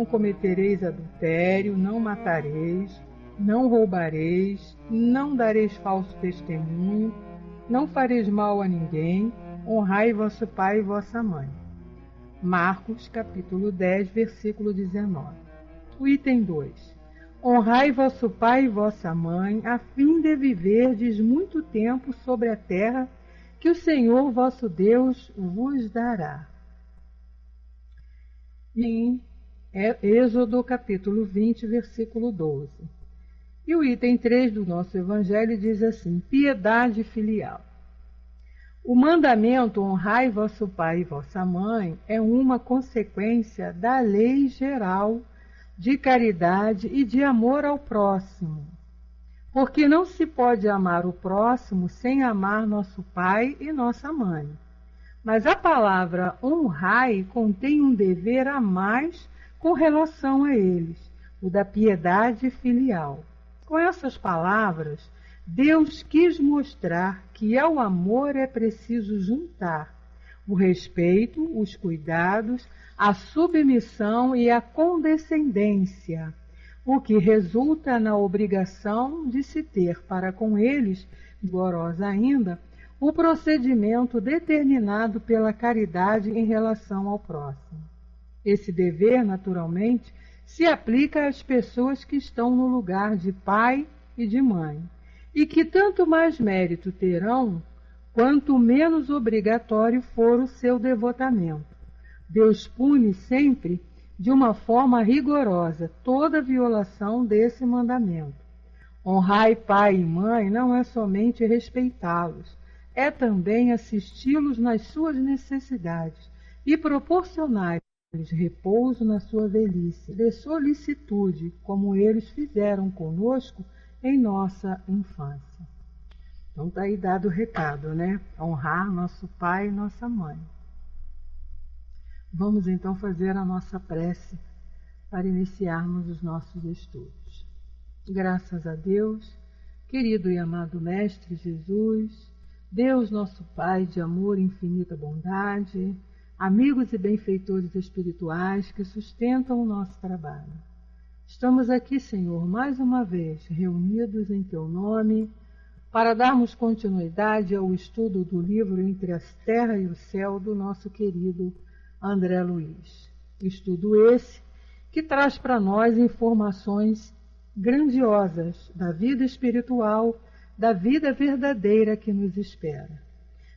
cometereis adultério, não matareis, não roubareis, não dareis falso testemunho, não fareis mal a ninguém, honrai vosso pai e vossa mãe. Marcos, capítulo 10, versículo 19. O item 2. Honrai vosso pai e vossa mãe, a fim de viverdes muito tempo sobre a terra que o Senhor vosso Deus vos dará. Em Êxodo, capítulo 20, versículo 12. E o item 3 do nosso evangelho diz assim: piedade filial. O mandamento honrai vosso pai e vossa mãe é uma consequência da lei geral de caridade e de amor ao próximo. Porque não se pode amar o próximo sem amar nosso pai e nossa mãe. Mas a palavra honrai contém um dever a mais com relação a eles, o da piedade filial. Com essas palavras, Deus quis mostrar que ao amor é preciso juntar o respeito, os cuidados, a submissão e a condescendência, o que resulta na obrigação de se ter para com eles, rigorosa ainda, o procedimento determinado pela caridade em relação ao próximo. Esse dever, naturalmente, se aplica às pessoas que estão no lugar de pai e de mãe, e que tanto mais mérito terão, quanto menos obrigatório for o seu devotamento. Deus pune sempre, de uma forma rigorosa, toda violação desse mandamento. Honrai pai e mãe não é somente respeitá-los, é também assisti-los nas suas necessidades e proporcionar-lhes repouso na sua velhice, de solicitude, como eles fizeram conosco em nossa infância. Então está aí dado o recado, né? Honrar nosso pai e nossa mãe. Vamos então fazer a nossa prece para iniciarmos os nossos estudos. Graças a Deus, querido e amado Mestre Jesus, Deus nosso Pai de amor e infinita bondade, amigos e benfeitores espirituais que sustentam o nosso trabalho. Estamos aqui, Senhor, mais uma vez, reunidos em Teu nome, para darmos continuidade ao estudo do livro Entre a Terra e o Céu, do nosso querido André Luiz. Estudo esse que traz para nós informações grandiosas da vida espiritual, da vida verdadeira que nos espera.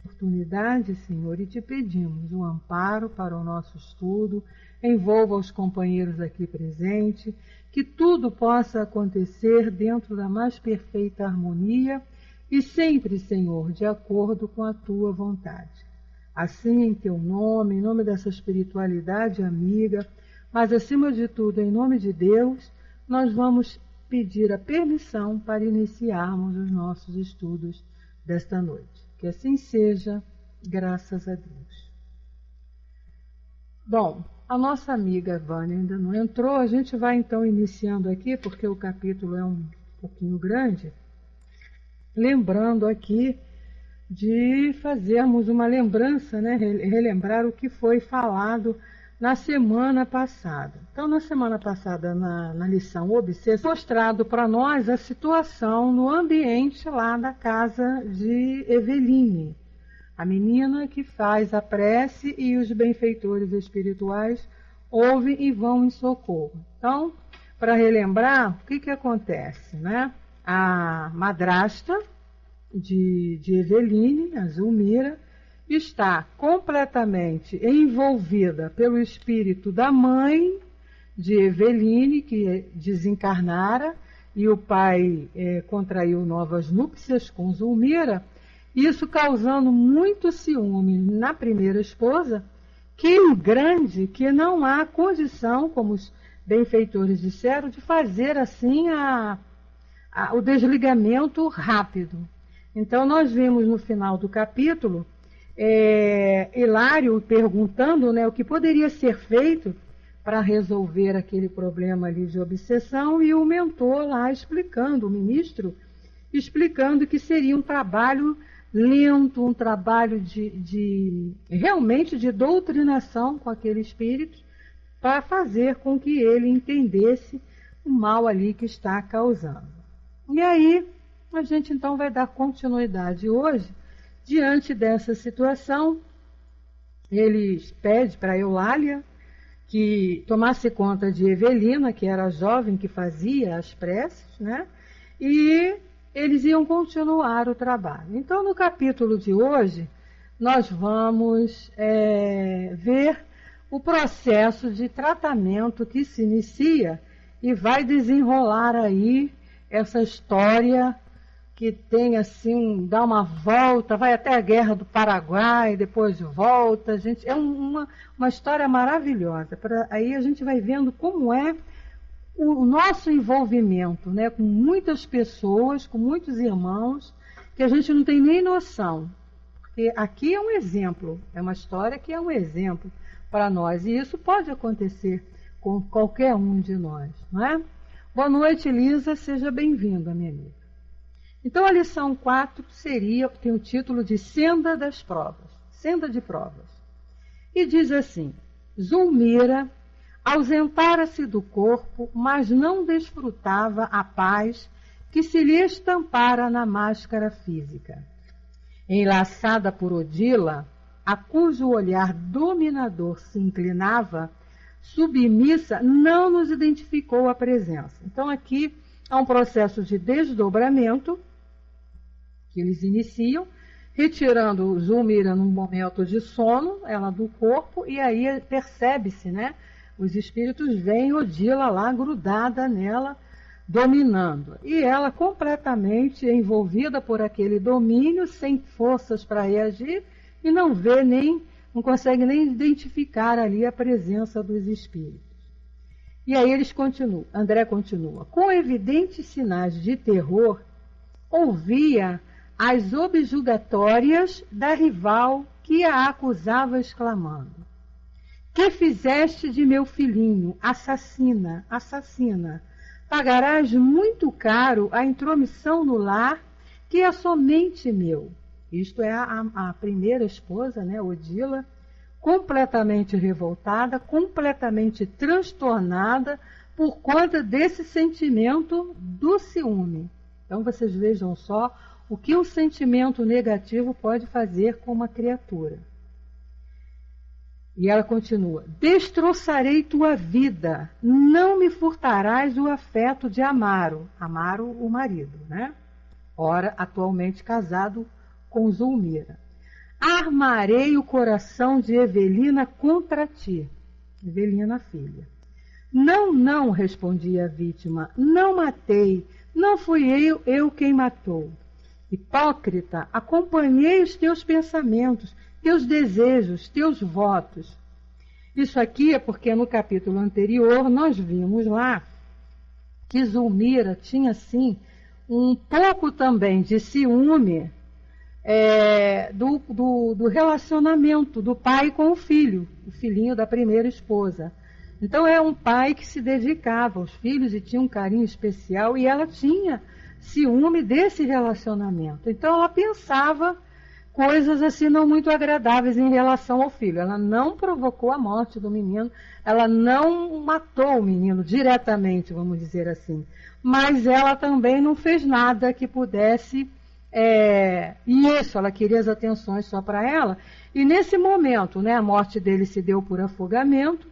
Oportunidade, Senhor, e te pedimos um amparo para o nosso estudo, envolva os companheiros aqui presentes, que tudo possa acontecer dentro da mais perfeita harmonia e sempre, Senhor, de acordo com a tua vontade. Assim, em teu nome, em nome dessa espiritualidade amiga, mas acima de tudo, em nome de Deus, nós vamos pedir a permissão para iniciarmos os nossos estudos desta noite. Que assim seja, graças a Deus. Bom, a nossa amiga Vânia ainda não entrou, a gente vai então iniciando aqui, porque o capítulo é um pouquinho grande, lembrando aqui de fazermos uma lembrança, né, relembrar o que foi falado na semana passada. Então, na semana passada, na lição Obsessão, mostrado para nós a situação no ambiente lá da casa de Eveline, a menina que faz a prece e os benfeitores espirituais ouvem e vão em socorro. Então, para relembrar, o que acontece, né? A madrasta de Eveline, a Zulmira, está completamente envolvida pelo espírito da mãe de Eveline, que desencarnara, e o pai contraiu novas núpcias com Zulmira, isso causando muito ciúme na primeira esposa, que grande, que não há condição, como os benfeitores disseram, de fazer assim o desligamento rápido. Então, nós vimos no final do capítulo Hilário perguntando, né, o que poderia ser feito para resolver aquele problema ali de obsessão, e o mentor lá explicando, o ministro explicando que seria um trabalho lento, um trabalho realmente de doutrinação com aquele espírito, para fazer com que ele entendesse o mal ali que está causando. E aí, a gente então vai dar continuidade hoje, diante dessa situação. Eles pedem para Eulália que tomasse conta de Evelina, que era a jovem que fazia as preces, né? E eles iam continuar o trabalho. Então, no capítulo de hoje, nós vamos ver o processo de tratamento que se inicia e vai desenrolar aí essa história que tem assim, dá uma volta, vai até a Guerra do Paraguai, depois volta. Gente, é uma história maravilhosa. Aí a gente vai vendo como é o nosso envolvimento, né, com muitas pessoas, com muitos irmãos, que a gente não tem nem noção. Porque aqui é um exemplo, é uma história que é um exemplo para nós. E isso pode acontecer com qualquer um de nós, não é? Boa noite, Lisa, seja bem-vinda, minha amiga. Então, a lição 4 tem o título de Senda das Provas, Senda de Provas. E diz assim: Zulmira ausentara-se do corpo, mas não desfrutava a paz que se lhe estampara na máscara física. Enlaçada por Odila, a cujo olhar dominador se inclinava, submissa, não nos identificou a presença. Então, aqui há um processo de desdobramento que eles iniciam, retirando Zulmira num momento de sono, ela do corpo, e aí percebe-se, né? Os espíritos veem Odila lá grudada nela, dominando. E ela completamente envolvida por aquele domínio, sem forças para reagir, e não consegue nem identificar ali a presença dos espíritos. E aí André continua. Com evidentes sinais de terror, ouvia as objurgatórias da rival que a acusava, exclamando: que fizeste de meu filhinho? Assassina, assassina. Pagarás muito caro a intromissão no lar, que é somente meu. Isto é a primeira esposa, né, Odila, completamente revoltada, completamente transtornada por conta desse sentimento do ciúme. Então, vocês vejam só o que um sentimento negativo pode fazer com uma criatura. E ela continua: destroçarei tua vida, não me furtarás o afeto de Amaro. Amaro, o marido, né? Ora, atualmente casado com Zulmira. Armarei o coração de Evelina contra ti. Evelina, filha. Não, não, respondia a vítima, não matei, não fui eu quem matou. Hipócrita, acompanhei os teus pensamentos, teus desejos, teus votos. Isso aqui é porque no capítulo anterior nós vimos lá que Zulmira tinha, sim, um pouco também de ciúme do relacionamento do pai com o filho, o filhinho da primeira esposa. Então é um pai que se dedicava aos filhos e tinha um carinho especial, e ela tinha ciúme desse relacionamento. Então ela pensava coisas assim não muito agradáveis em relação ao filho. Ela não provocou a morte do menino, ela não matou o menino diretamente, vamos dizer assim, mas ela também não fez nada que pudesse, isso, ela queria as atenções só para ela. E nesse momento, né, a morte dele se deu por afogamento.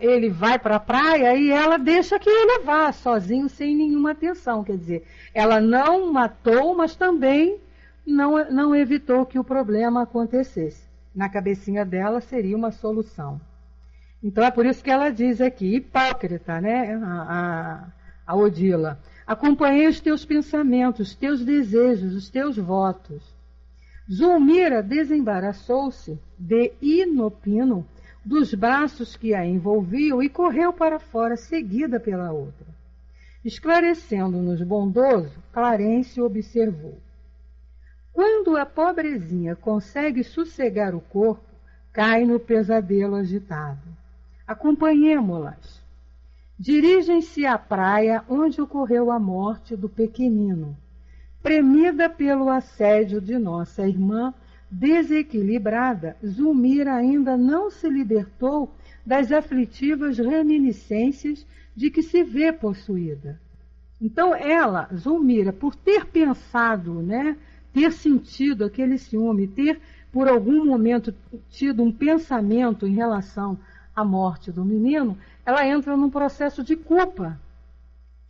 Ele vai para a praia e ela deixa que ele vá sozinho, sem nenhuma atenção. Quer dizer, ela não matou, mas também não evitou que o problema acontecesse. Na cabecinha dela seria uma solução. Então é por isso que ela diz aqui, hipócrita, né, a Odila. Acompanhei os teus pensamentos, os teus desejos, os teus votos. Zulmira desembaraçou-se de inopino dos braços que a envolviam e correu para fora, seguida pela outra. Esclarecendo-nos bondoso, Clarence observou: quando a pobrezinha consegue sossegar o corpo, cai no pesadelo agitado. Acompanhemo-las. Dirigem-se à praia onde ocorreu a morte do pequenino. Premida pelo assédio de nossa irmã, desequilibrada, Zulmira ainda não se libertou das aflitivas reminiscências de que se vê possuída. Então ela, Zulmira, por ter pensado, né, ter sentido aquele ciúme, ter por algum momento tido um pensamento em relação à morte do menino, ela entra num processo de culpa.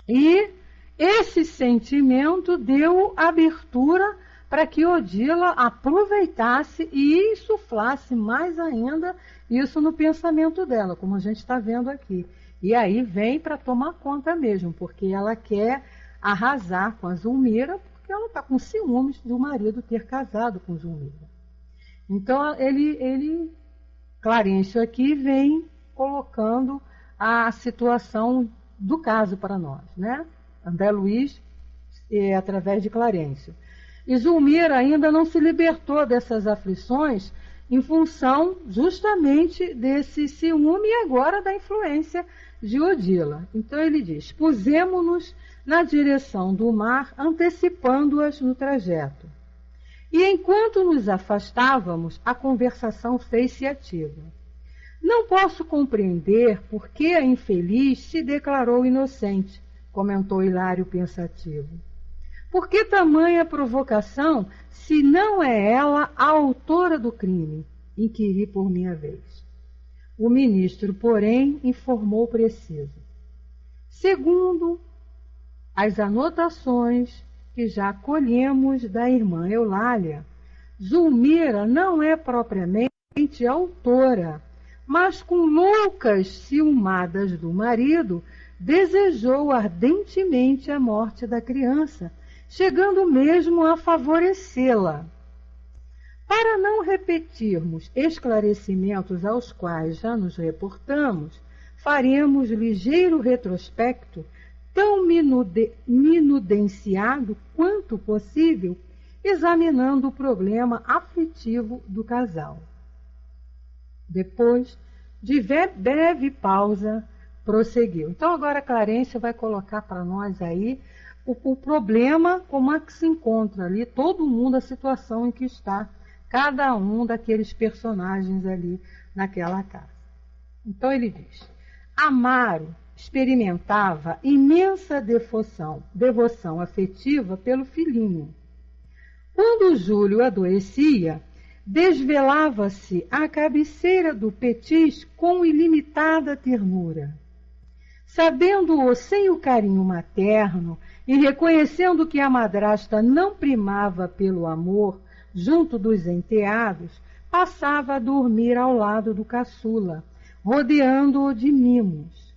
E esse sentimento deu abertura para que Odila aproveitasse e insuflasse mais ainda isso no pensamento dela, como a gente está vendo aqui. E aí vem para tomar conta mesmo, porque ela quer arrasar com a Zulmira, porque ela está com ciúmes do marido ter casado com Zulmira. Então, Clarencio aqui vem colocando a situação do caso para nós, né? André Luiz, através de Clarencio. E Zulmira ainda não se libertou dessas aflições em função justamente desse ciúme e agora da influência de Odila. Então ele diz: pusemo-nos na direção do mar, antecipando-as no trajeto. E enquanto nos afastávamos, a conversação fez-se ativa. Não posso compreender por que a infeliz se declarou inocente, comentou Hilário pensativo. Por que tamanha provocação, se não é ela a autora do crime? Inquiri por minha vez. O ministro, porém, informou preciso. Segundo as anotações que já colhemos da irmã Eulália, Zulmira não é propriamente autora, mas com loucas ciumadas do marido, desejou ardentemente a morte da criança, chegando mesmo a favorecê-la. Para não repetirmos esclarecimentos aos quais já nos reportamos, faremos ligeiro retrospecto, tão minudenciado quanto possível, examinando o problema aflitivo do casal. Depois de breve pausa, prosseguiu. Então agora Clarencio vai colocar para nós aí o problema, como é que se encontra ali, todo mundo, a situação em que está cada um daqueles personagens ali naquela casa. Então ele diz: Amaro experimentava imensa devoção afetiva pelo filhinho. Quando Júlio adoecia, desvelava-se à cabeceira do petis com ilimitada ternura. Sabendo-o sem o carinho materno e reconhecendo que a madrasta não primava pelo amor junto dos enteados, passava a dormir ao lado do caçula, rodeando-o de mimos.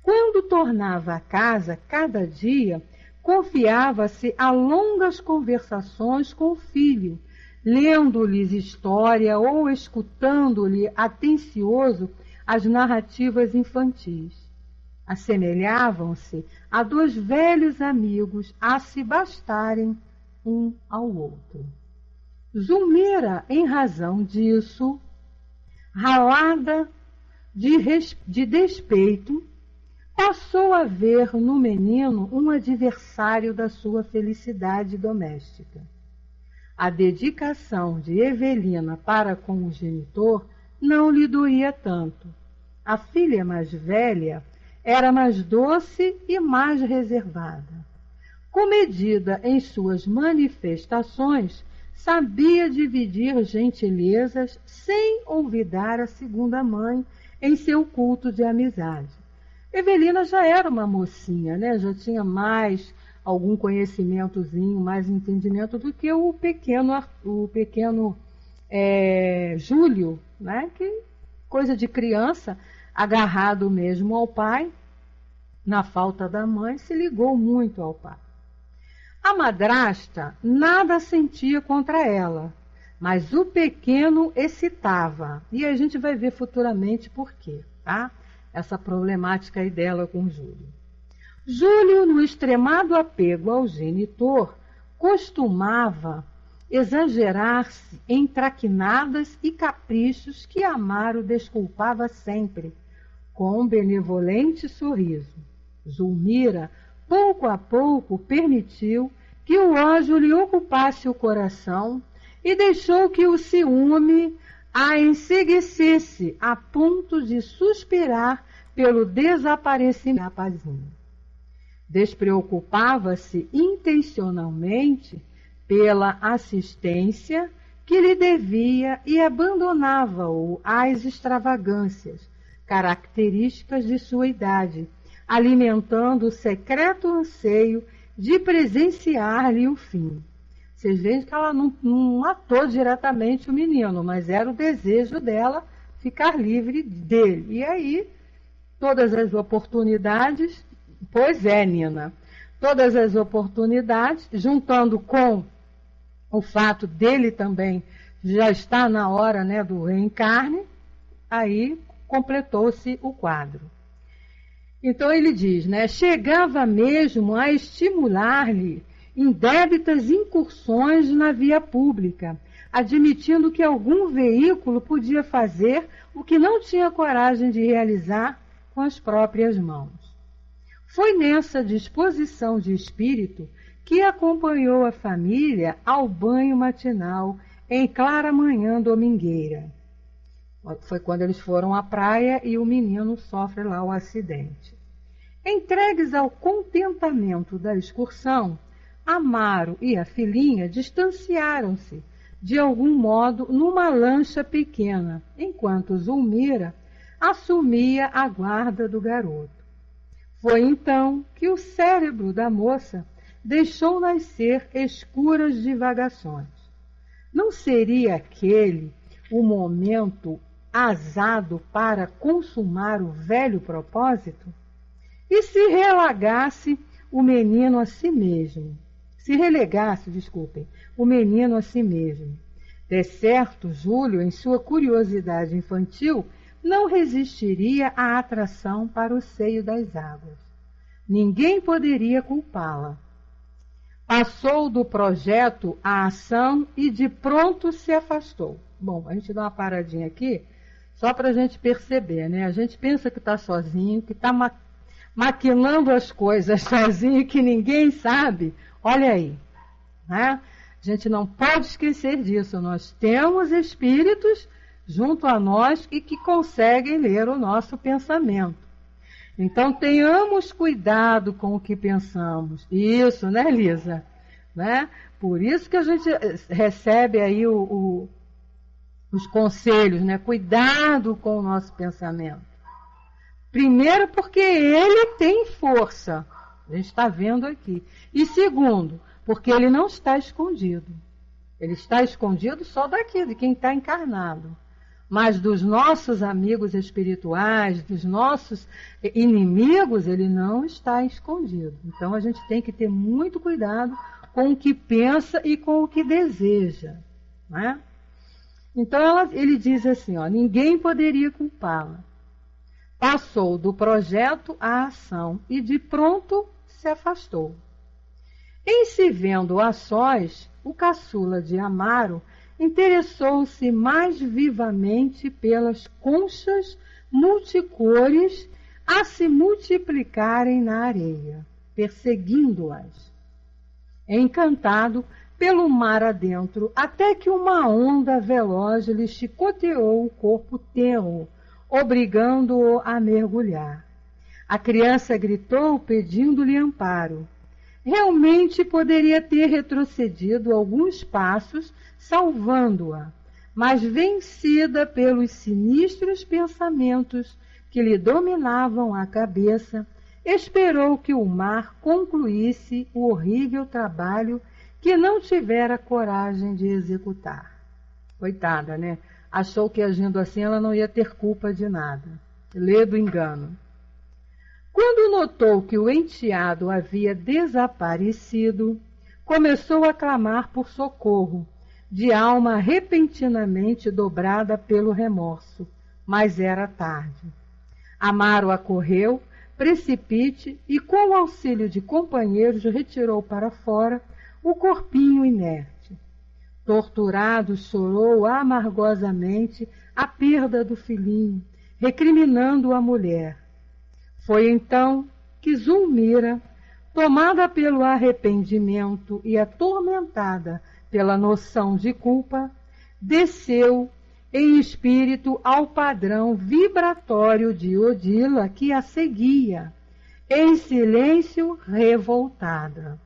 Quando tornava a casa, cada dia, confiava-se a longas conversações com o filho, lendo-lhes história ou escutando-lhe atencioso as narrativas infantis. Assemelhavam-se a dois velhos amigos a se bastarem um ao outro. Zulmira, em razão disso, ralada de despeito, passou a ver no menino um adversário da sua felicidade doméstica. A dedicação de Evelina para com o genitor não lhe doía tanto. A filha mais velha era mais doce e mais reservada. Comedida em suas manifestações, sabia dividir gentilezas sem olvidar a segunda mãe em seu culto de amizade. Evelina já era uma mocinha, né? Já tinha mais algum conhecimentozinho, mais entendimento do que o pequeno Júlio, né? Que coisa de criança, agarrado mesmo ao pai, na falta da mãe, se ligou muito ao pai. A madrasta nada sentia contra ela, mas o pequeno excitava, e a gente vai ver futuramente por quê, tá? Essa problemática aí dela com Júlio. Júlio, no extremado apego ao genitor, costumava exagerar-se em traquinadas e caprichos que Amaro desculpava sempre, com um benevolente sorriso. Zulmira, pouco a pouco, permitiu que o ódio lhe ocupasse o coração e deixou que o ciúme a enseguecesse a ponto de suspirar pelo desaparecimento da rapazinha. Despreocupava-se intencionalmente pela assistência que lhe devia e abandonava-o às extravagâncias características de sua idade, alimentando o secreto anseio de presenciar-lhe o fim. Vocês veem que ela não matou diretamente o menino, mas era o desejo dela ficar livre dele. E aí, todas as oportunidades, pois é, Nina, todas as oportunidades, juntando com o fato dele também já estar na hora, né, do reencarne, aí completou-se o quadro. Então ele diz, né, chegava mesmo a estimular-lhe indébitas incursões na via pública, admitindo que algum veículo podia fazer o que não tinha coragem de realizar com as próprias mãos. Foi nessa disposição de espírito que acompanhou a família ao banho matinal em clara manhã domingueira. Foi quando eles foram à praia e o menino sofre lá o acidente. Entregues ao contentamento da excursão, Amaro e a filhinha distanciaram-se, de algum modo, numa lancha pequena, enquanto Zulmira assumia a guarda do garoto. Foi então que o cérebro da moça deixou nascer escuras divagações. Não seria aquele o momento azado para consumar o velho propósito? E se relegasse o menino a si mesmo? O menino a si mesmo. De certo, Júlio, em sua curiosidade infantil, não resistiria à atração para o seio das águas. Ninguém poderia culpá-la. Passou do projeto à ação e de pronto se afastou. Bom, a gente dá uma paradinha aqui, só para a gente perceber, né? A gente pensa que está sozinho, que está maquinando as coisas sozinho, que ninguém sabe. Olha aí, né? A gente não pode esquecer disso. Nós temos espíritos junto a nós e que conseguem ler o nosso pensamento. Então, tenhamos cuidado com o que pensamos. Isso, né, Lisa? Né? Por isso que a gente recebe aí os conselhos, né? Cuidado com o nosso pensamento. Primeiro, porque ele tem força. A gente está vendo aqui. E segundo, porque ele não está escondido. Ele está escondido só daqui, de quem está encarnado. Mas dos nossos amigos espirituais, dos nossos inimigos, ele não está escondido. Então a gente tem que ter muito cuidado com o que pensa e com o que deseja, né? Então ele diz assim, ó, ninguém poderia culpá-la. Passou do projeto à ação e de pronto se afastou. Em se vendo a sós, o caçula de Amaro interessou-se mais vivamente pelas conchas multicores a se multiplicarem na areia, perseguindo-as. Encantado pelo mar adentro, até que uma onda veloz lhe chicoteou o corpo tenro, obrigando-o a mergulhar. A criança gritou pedindo-lhe amparo. Realmente poderia ter retrocedido alguns passos, salvando-a, mas vencida pelos sinistros pensamentos que lhe dominavam a cabeça, esperou que o mar concluísse o horrível trabalho que não tivera coragem de executar. Coitada, né? Achou que agindo assim ela não ia ter culpa de nada. Lê do engano. Quando notou que o enteado havia desaparecido, começou a clamar por socorro, de alma repentinamente dobrada pelo remorso, mas era tarde. Amaro acorreu, precipite e, com o auxílio de companheiros, retirou para fora o corpinho inerte. Torturado, chorou amargosamente a perda do filhinho, recriminando a mulher. Foi então que Zulmira, tomada pelo arrependimento e atormentada pela noção de culpa, desceu em espírito ao padrão vibratório de Odila, que a seguia, em silêncio revoltada.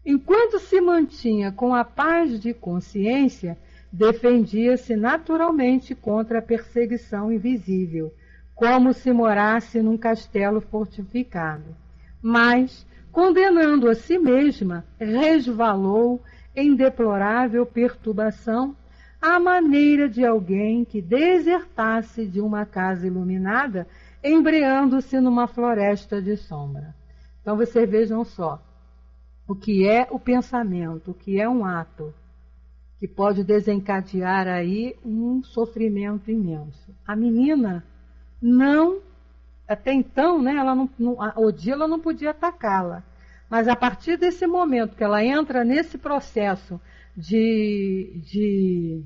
Enquanto se mantinha com a paz de consciência, defendia-se naturalmente contra a perseguição invisível, como se morasse num castelo fortificado. Mas, condenando a si mesma, resvalou em deplorável perturbação à maneira de alguém que desertasse de uma casa iluminada, embreando-se numa floresta de sombra. Então vocês vejam só o que é o pensamento, o que é um ato que pode desencadear aí um sofrimento imenso. A menina não, até então, né, a Odila não podia atacá-la, mas a partir desse momento que ela entra nesse processo de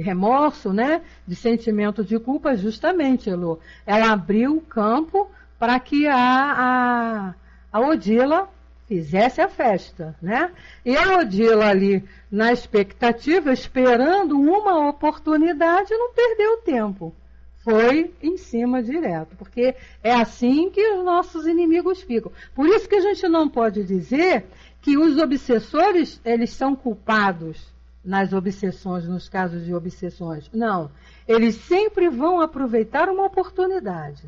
remorso, né, de sentimento de culpa, justamente, Elô, ela abriu o campo para que a Odila fizesse a festa, né? E a Odila ali, na expectativa, esperando uma oportunidade, não perdeu tempo. Foi em cima direto, porque é assim que os nossos inimigos ficam. Por isso que a gente não pode dizer que os obsessores, eles são culpados nas obsessões, nos casos de obsessões. Não, eles sempre vão aproveitar uma oportunidade.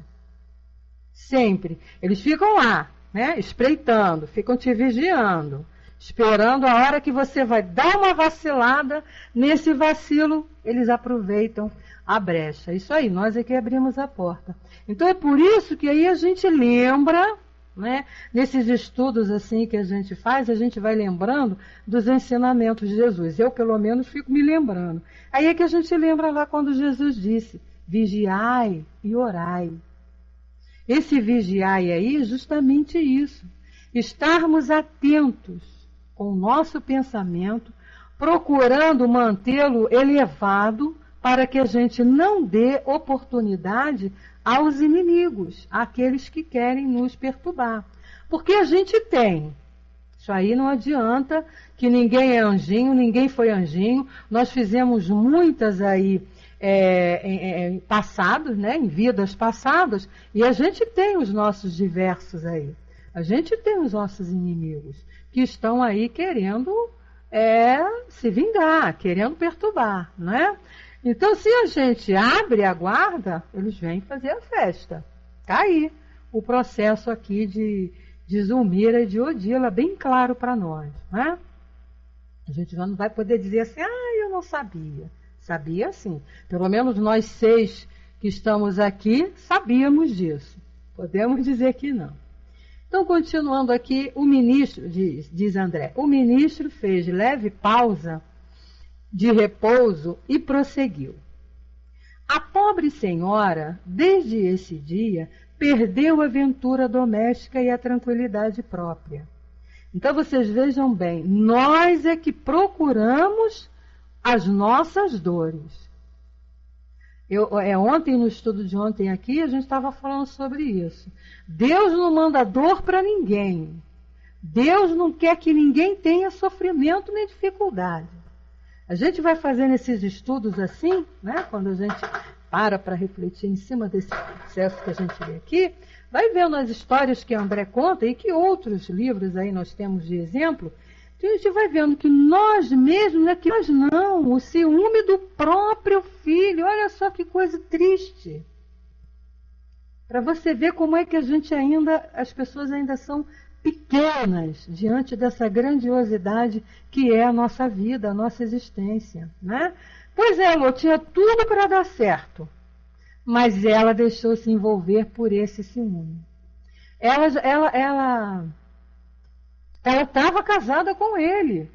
Sempre. Eles ficam lá, né, espreitando, ficam te vigiando, esperando a hora que você vai dar uma vacilada. Nesse vacilo, eles aproveitam a brecha. Isso aí, nós é que abrimos a porta. Então é por isso que aí a gente lembra, né, nesses estudos assim que a gente faz, a gente vai lembrando dos ensinamentos de Jesus. Eu, pelo menos, fico me lembrando. Aí é que a gente lembra lá quando Jesus disse: vigiai e orai. Esse vigiai aí é justamente isso. Estarmos atentos com o nosso pensamento, procurando mantê-lo elevado para que a gente não dê oportunidade aos inimigos, àqueles que querem nos perturbar. Porque a gente tem. Isso aí não adianta, que ninguém é anjinho, ninguém foi anjinho. Nós fizemos muitas aí passados, né, em vidas passadas, e a gente tem os nossos diversos aí. A gente tem os nossos inimigos que estão aí querendo se vingar, querendo perturbar, não é? Então, se a gente abre a guarda, eles vêm fazer a festa. Está aí o processo aqui de Zulmira e de Odila, bem claro para nós, né? A gente já não vai poder dizer assim: eu não sabia. Sabia sim. Pelo menos nós 6 que estamos aqui sabíamos disso. Podemos dizer que não. Então, continuando aqui, o ministro, diz André, o ministro fez leve pausa de repouso e prosseguiu. A pobre senhora, desde esse dia, perdeu a ventura doméstica e a tranquilidade própria. Então, vocês vejam bem, nós é que procuramos as nossas dores. Ontem, no estudo de ontem aqui, a gente estava falando sobre isso. Deus não manda dor para ninguém. Deus não quer que ninguém tenha sofrimento nem dificuldade. A gente vai fazendo esses estudos assim, né? Quando a gente para refletir em cima desse processo que a gente vê aqui, vai vendo as histórias que André conta e que outros livros aí nós temos de exemplo. A gente vai vendo que nós mesmos, né, que nós não, o ciúme do próprio filho, olha só que coisa triste. Para você ver como é que as pessoas ainda são pequenas diante dessa grandiosidade que é a nossa vida, a nossa existência, né? Pois é, Lô, tinha tudo para dar certo, mas ela deixou-se envolver por esse ciúme. Ela estava casada com ele.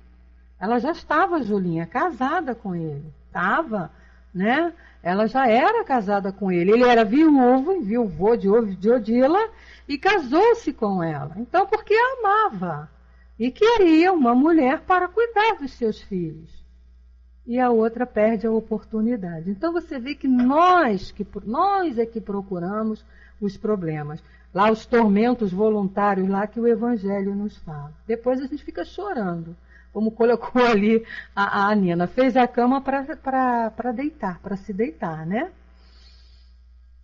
Ela já estava, Julinha, casada com ele. Estava, né? Ela já era casada com ele. Ele era viúvo de Odila e casou-se com ela. Então, porque a amava e queria uma mulher para cuidar dos seus filhos. E a outra perde a oportunidade. Então, você vê que nós é que procuramos os problemas. Lá os tormentos voluntários lá que o Evangelho nos fala. Depois a gente fica chorando como colocou ali a Nina, fez a cama para deitar, para se deitar, né?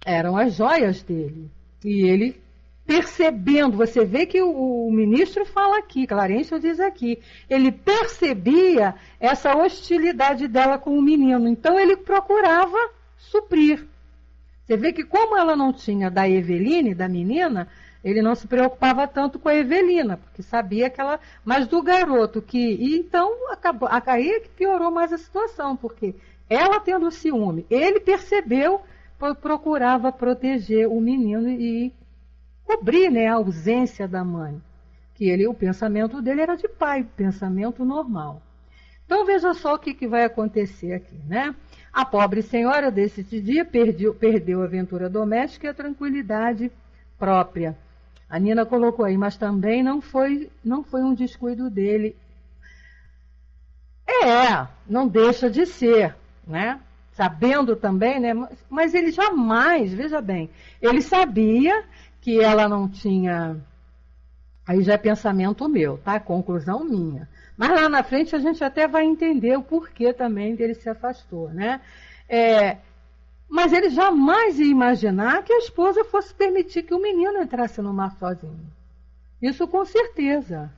Eram as joias dele. E ele percebendo, você vê que o ministro fala aqui, Clarencio diz aqui, ele percebia essa hostilidade dela com o menino, então ele procurava suprir. Você vê que como ela não tinha da Eveline, da menina, ele não se preocupava tanto com a Evelina, porque sabia que ela... Mas do garoto que... E então, aí que piorou mais a situação, porque ela tendo ciúme, ele percebeu, procurava proteger o menino e cobrir, né, a ausência da mãe. Que o pensamento dele era de pai, pensamento normal. Então veja só o que vai acontecer aqui, né? A pobre senhora desse dia perdeu a aventura doméstica e a tranquilidade própria. A Nina colocou aí, mas também não foi um descuido dele. Não deixa de ser, né? Sabendo também, né? Mas ele jamais, veja bem, ele sabia que ela não tinha... Aí já é pensamento meu, tá? Conclusão minha. Mas lá na frente a gente até vai entender o porquê também dele se afastou, né? Mas ele jamais ia imaginar que a esposa fosse permitir que o menino entrasse no mar sozinho. Isso com certeza.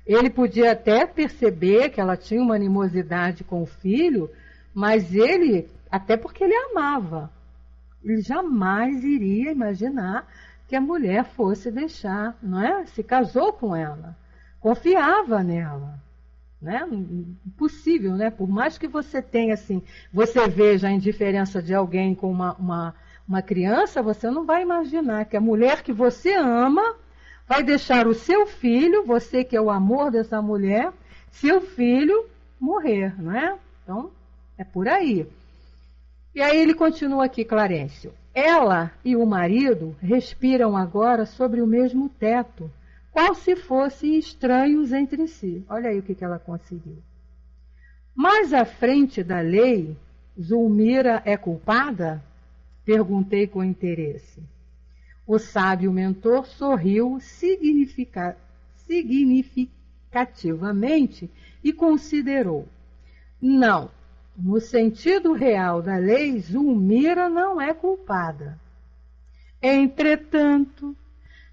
Ele podia até perceber que ela tinha uma animosidade com o filho, mas ele, até porque ele amava, ele jamais iria imaginar que a mulher fosse deixar, não é? Se casou com ela, confiava nela, né? Impossível, né? Por mais que você tenha assim, você veja a indiferença de alguém com uma criança, você não vai imaginar que a mulher que você ama vai deixar o seu filho, você que é o amor dessa mulher, seu filho morrer, não é? Então, é por aí. E aí ele continua aqui, Clarencio. Ela e o marido respiram agora sobre o mesmo teto, qual se fossem estranhos entre si. Olha aí o que ela conseguiu. Mais à frente da lei, Zulmira é culpada? Perguntei com interesse. O sábio mentor sorriu significativamente e considerou. Não. No sentido real da lei, Zulmira não é culpada. Entretanto,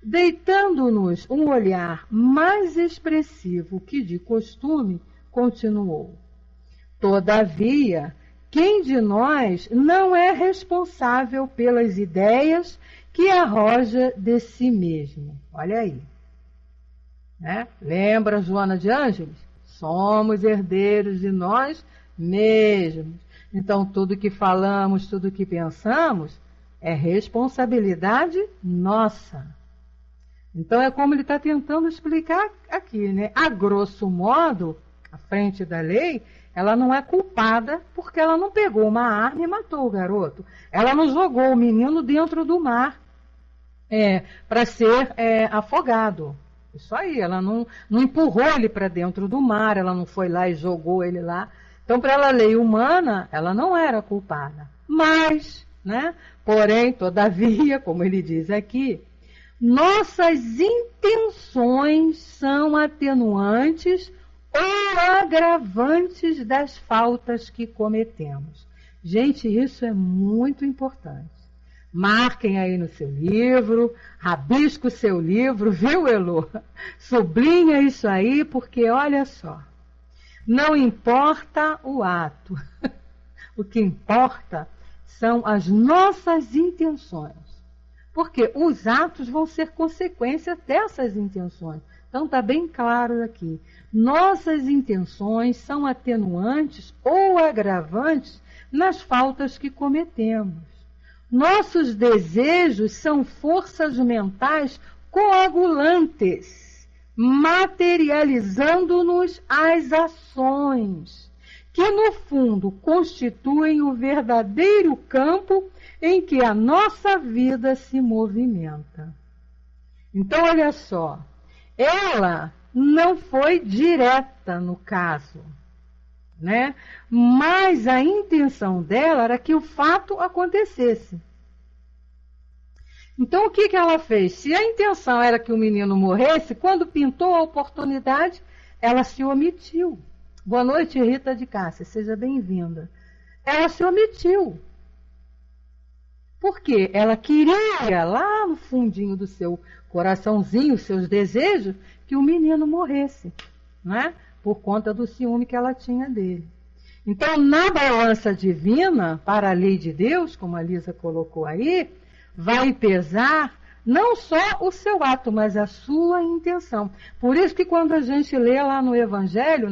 deitando-nos um olhar mais expressivo que de costume, continuou. Todavia, quem de nós não é responsável pelas ideias que arroja de si mesmo? Olha aí. Né? Lembra Joana de Ângeles? Somos herdeiros de nós mesmos. Então, tudo que falamos, tudo que pensamos, é responsabilidade nossa. Então, é como ele está tentando explicar aqui, né? A grosso modo, à frente da lei, ela não é culpada porque ela não pegou uma arma e matou o garoto. Ela não jogou o menino dentro do mar para ser afogado. Isso aí, ela não empurrou ele para dentro do mar, ela não foi lá e jogou ele lá. Então, para a lei humana, ela não era culpada. Mas, né? Porém, todavia, como ele diz aqui, nossas intenções são atenuantes ou agravantes das faltas que cometemos. Gente, isso é muito importante. Marquem aí no seu livro, rabisca o seu livro, viu, Elô? Sublinha isso aí, porque olha só, não importa o ato, o que importa são as nossas intenções, porque os atos vão ser consequência dessas intenções. Então está bem claro aqui, nossas intenções são atenuantes ou agravantes nas faltas que cometemos. Nossos desejos são forças mentais coagulantes, materializando-nos as ações, que no fundo constituem o verdadeiro campo em que a nossa vida se movimenta. Então, olha só, ela não foi direta no caso, né? Mas a intenção dela era que o fato acontecesse. Então, o que ela fez? Se a intenção era que o menino morresse, quando pintou a oportunidade, ela se omitiu. Boa noite, Rita de Cássia, seja bem-vinda. Ela se omitiu. Porque ela queria, lá no fundinho do seu coraçãozinho, seus desejos, que o menino morresse, né? Por conta do ciúme que ela tinha dele. Então, na balança divina, para a lei de Deus, como a Lisa colocou aí, vai pesar não só o seu ato, mas a sua intenção. Por isso que quando a gente lê lá no Evangelho,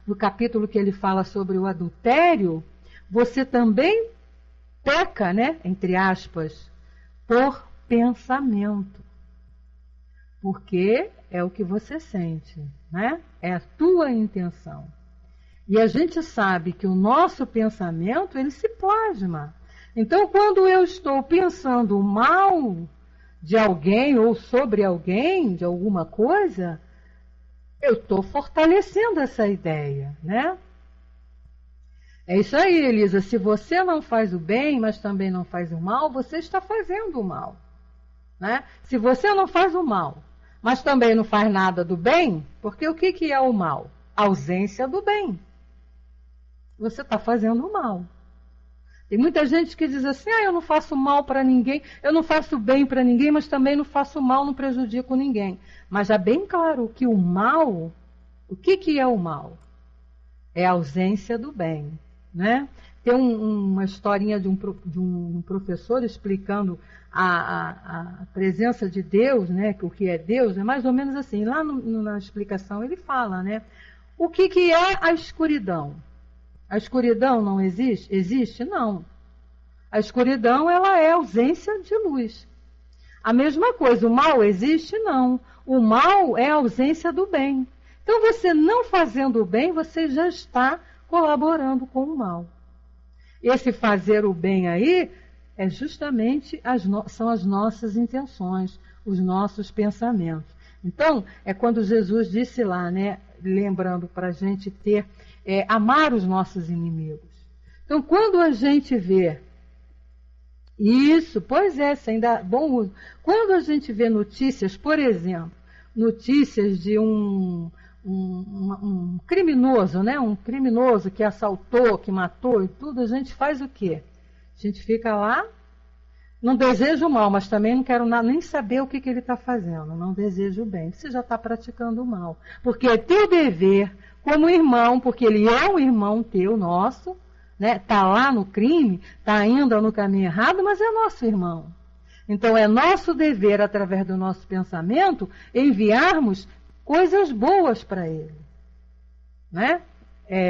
no capítulo que ele fala sobre o adultério, você também peca, né, entre aspas, por pensamento. Porque é o que você sente, né? É a tua intenção. E a gente sabe que o nosso pensamento, ele se plasma. Então, quando eu estou pensando mal de alguém ou sobre alguém, de alguma coisa, eu estou fortalecendo essa ideia, né? É isso aí, Elisa. Se você não faz o bem, mas também não faz o mal, você está fazendo o mal, né? Se você não faz o mal, mas também não faz nada do bem, porque o que é o mal? A ausência do bem. Você está fazendo o mal. Tem muita gente que diz assim, eu não faço mal para ninguém, eu não faço bem para ninguém, mas também não faço mal, não prejudico ninguém. Mas já bem claro que o mal, o que é o mal? É a ausência do bem, né? Tem uma historinha de um professor explicando a presença de Deus, né? O que é Deus, é mais ou menos assim. Lá na explicação ele fala, né? O que é a escuridão? A escuridão não existe? Existe? Não. A escuridão, ela é ausência de luz. A mesma coisa, o mal existe? Não. O mal é a ausência do bem. Então, você não fazendo o bem, você já está colaborando com o mal. Esse fazer o bem aí é justamente são as nossas intenções, os nossos pensamentos. Então, é quando Jesus disse lá, né, lembrando para a gente amar os nossos inimigos. Então, quando a gente vê isso, pois é, sem dar bom uso. Quando a gente vê notícias, por exemplo, notícias de um criminoso, né? Um criminoso que assaltou, que matou e tudo, a gente faz o quê? A gente fica lá, não desejo o mal, mas também não quero nem saber o que ele está fazendo, não desejo o bem. Você já está praticando o mal. Porque é teu dever, como irmão, porque ele é um irmão teu, nosso, né? Está lá no crime, está ainda no caminho errado, mas é nosso irmão. Então é nosso dever, através do nosso pensamento, enviarmos coisas boas para ele, né?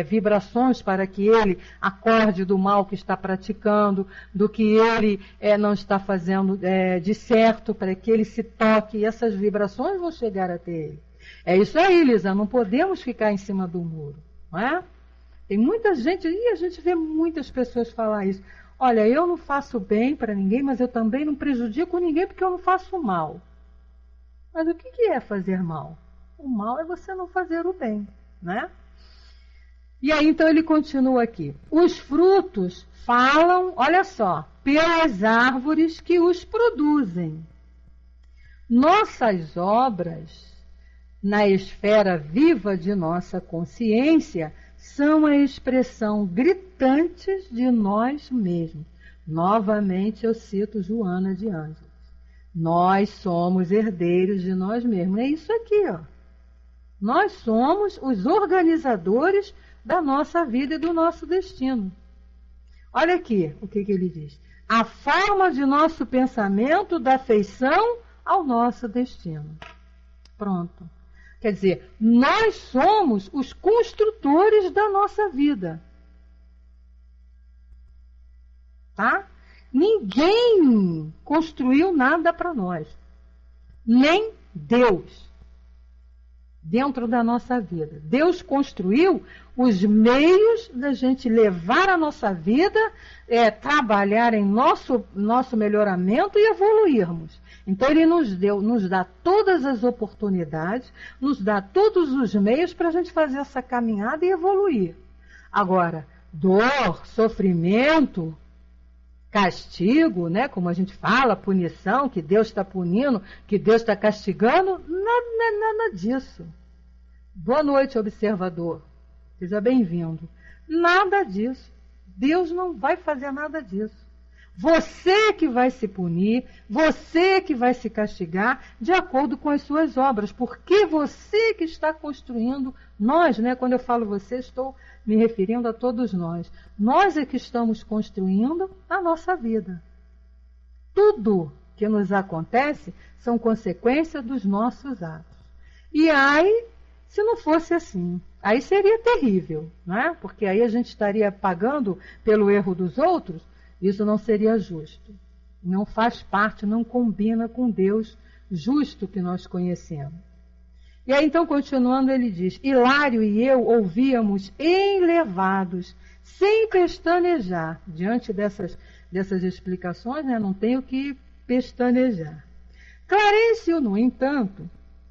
Vibrações para que ele acorde do mal que está praticando, do que ele não está fazendo de certo, para que ele se toque, e essas vibrações vão chegar até ele. É isso aí, Lisa, não podemos ficar em cima do muro, não é? Tem muita gente, e a gente vê muitas pessoas falar isso. Olha, eu não faço bem para ninguém, mas eu também não prejudico ninguém porque eu não faço mal. Mas o que é fazer mal? O mal é você não fazer o bem, né? E aí, então, ele continua aqui. Os frutos falam, olha só, pelas árvores que os produzem. Nossas obras, na esfera viva de nossa consciência, são a expressão gritante de nós mesmos. Novamente, eu cito Joana de Ângeles. Nós somos herdeiros de nós mesmos. É isso aqui, ó. Nós somos os organizadores da nossa vida e do nosso destino. Olha aqui o que ele diz. A forma de nosso pensamento dá feição ao nosso destino. Pronto. Quer dizer, nós somos os construtores da nossa vida. Tá? Ninguém construiu nada para nós. Nem Deus. Dentro da nossa vida. Deus construiu os meios da gente levar a nossa vida, trabalhar em nosso melhoramento e evoluirmos. Então ele nos dá todas as oportunidades, nos dá todos os meios para a gente fazer essa caminhada e evoluir. Agora, dor, sofrimento, castigo, né, como a gente fala, punição, que Deus está punindo, que Deus está castigando, nada disso. Boa noite, observador. seja bem-vindo. Nada disso. Deus não vai fazer nada disso. Você que vai se punir, você que vai se castigar de acordo com as suas obras, porque você que está construindo, nós, né, quando eu falo você, estou me referindo a todos nós. Nós é que estamos construindo a nossa vida. Tudo que nos acontece são consequências dos nossos atos. E aí, se não fosse assim, aí seria terrível, né? Porque aí a gente estaria pagando pelo erro dos outros. Isso não seria justo. Não faz parte, não combina com Deus justo que nós conhecemos. E aí, então, continuando, ele diz: Hilário e eu ouvíamos enlevados, sem pestanejar. Diante dessas explicações, né, não tenho que pestanejar. Clarencio, no entanto,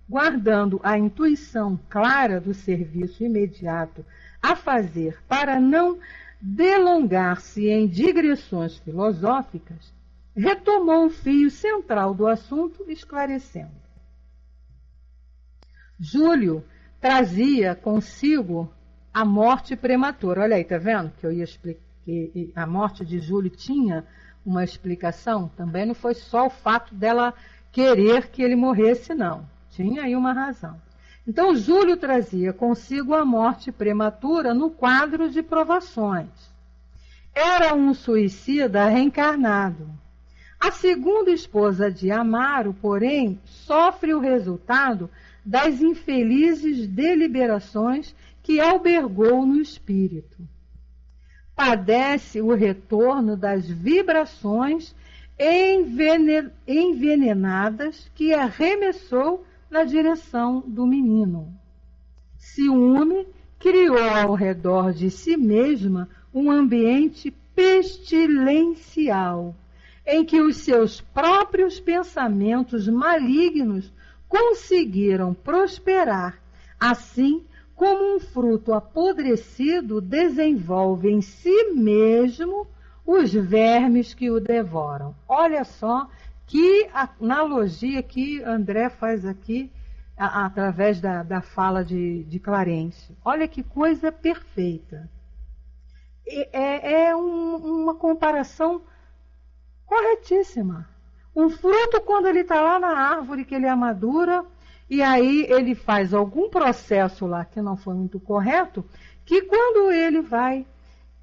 guardando a intuição clara do serviço imediato a fazer para não delongar-se em digressões filosóficas, retomou o fio central do assunto, esclarecendo. Júlio trazia consigo a morte prematura. Olha aí, tá vendo que eu ia explicar que a morte de Júlio tinha uma explicação? Também não foi só o fato dela querer que ele morresse, não. Tinha aí uma razão. Então, Júlio trazia consigo a morte prematura no quadro de provações. Era um suicida reencarnado. A segunda esposa de Amaro, porém, sofre o resultado das infelizes deliberações que albergou no espírito. Padece o retorno das vibrações envenenadas que arremessou na direção do menino. Ciúme criou ao redor de si mesma um ambiente pestilencial, em que os seus próprios pensamentos malignos conseguiram prosperar, assim como um fruto apodrecido desenvolve em si mesmo os vermes que o devoram. Olha só que analogia que André faz aqui através da fala de Clarencio. Olha que coisa perfeita. É uma comparação corretíssima. Um fruto, quando ele está lá na árvore, que ele amadura, e aí ele faz algum processo lá que não foi muito correto, que quando ele vai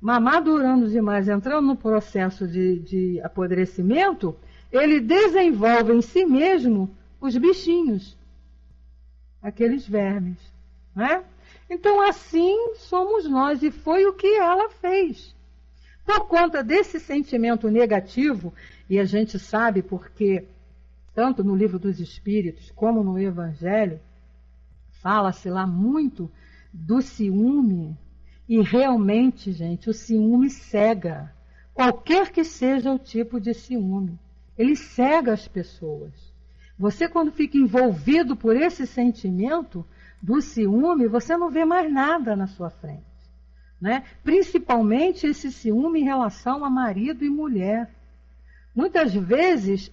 amadurando demais, entrando no processo de apodrecimento, ele desenvolve em si mesmo os bichinhos, aqueles vermes, né? Então assim somos nós, e foi o que ela fez. Por conta desse sentimento negativo, e a gente sabe porque, tanto no Livro dos Espíritos como no Evangelho, fala-se lá muito do ciúme, e realmente, gente, o ciúme cega, qualquer que seja o tipo de ciúme. Ele cega as pessoas. Você, quando fica envolvido por esse sentimento do ciúme, você não vê mais nada na sua frente, né? Principalmente esse ciúme em relação a marido e mulher. Muitas vezes